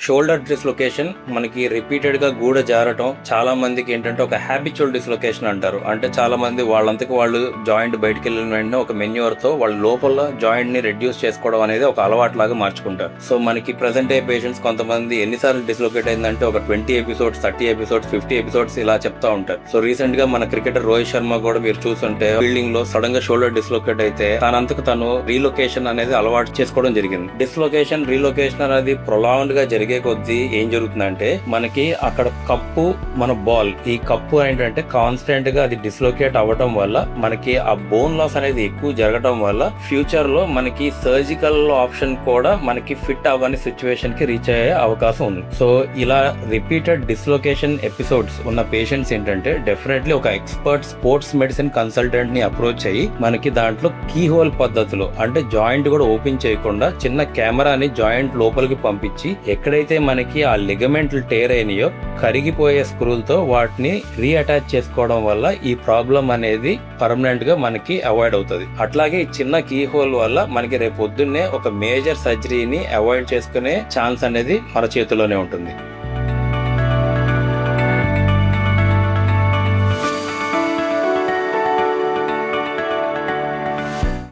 Shoulder dislocation మనకి repeated గా గూడ జారటం చాలా మందికి ఏంటంటే ఒక హ్యాబిచువల్ డిస్లొకేషన్ అంటారు. అంటే చాలా మంది వాళ్ళంతకు వాళ్ళు జాయింట్ బయటకు వెళ్ళిన వెంటనే ఒక మెన్యూర్ తో వాళ్ళ లోపల జాయింట్ ని రెడ్యూస్ చేసుకోవడం అనేది ఒక అలవాటు లాగా మార్చుకుంటారు. సో మనకి ప్రెసెంట్ డే పేషెంట్స్ కొంతమంది ఎన్నిసార్లు డిస్లొకేట్ అయిందంటే ఒక 20 ఎపిసోడ్స్, 30 ఎపిసోడ్స్, 50 ఎపిసోడ్స్ ఇలా చెప్తా ఉంటారు. సో రీసెంట్ గా మన క్రికెటర్ రోహిత్ శర్మ కూడా మీరు చూస్తుంటే ఫీల్డింగ్ లో సడన్ గా షోల్డర్ డిస్లొకేట్ అయితే తనంతకు తను రీలొకేషన్ అనేది అలవాటు చేసుకోవడం జరిగింది. డిస్లొకేషన్ రీలొకేషన్ అనేది ప్రొలాంగ్డ్ గా జరిగే కొద్దీ ఏం జరుగుతుందంటే మనకి అక్కడ కప్పు మన బాల్ ఈ కప్పు ఏంటంటే కాన్స్టెంట్ గా అది డిస్లొకేట్ అవ్వడం వల్ల మనకి ఆ బోన్ లాస్ అనేది ఎక్కువ జరగడం వల్ల ఫ్యూచర్ లో మనకి సర్జికల్ ఆప్షన్ కూడా మనకి ఫిట్ అవ్వని సిచ్యువేషన్ కి రీచ్ అయ్యే అవకాశం ఉంది. సో ఇలా రిపీటెడ్ డిస్లొకేషన్ ఎపిసోడ్స్ ఉన్న పేషెంట్స్ ఏంటంటే డెఫినెట్లీ ఒక ఎక్స్పర్ట్ స్పోర్ట్స్ మెడిసిన్ కన్సల్టెంట్ ని అప్రోచ్ అయ్యి మనకి దాంట్లో కీ హోల్ పద్ధతిలో అంటే జాయింట్ కూడా ఓపెన్ చేయకుండా చిన్న కెమెరాని జాయింట్ లోపలికి పంపించి ఎక్కడైతే మనకి ఆ లిగమెంట్లు టేర్ అయినాయో కరిగిపోయే స్క్రూలతో వాటిని రీఅటాచ్ చేసుకోవడం వల్ల ఈ ప్రాబ్లం అనేది పర్మనెంట్ గా మనకి అవాయిడ్ అవుతుంది. అట్లాగే ఈ చిన్న కీ హోల్ వల్ల మనకి రేపు పొద్దున్నే ఒక మేజర్ సర్జరీని అవాయిడ్ చేసుకునే ఛాన్స్ అనేది మన చేతిలోనే ఉంటుంది.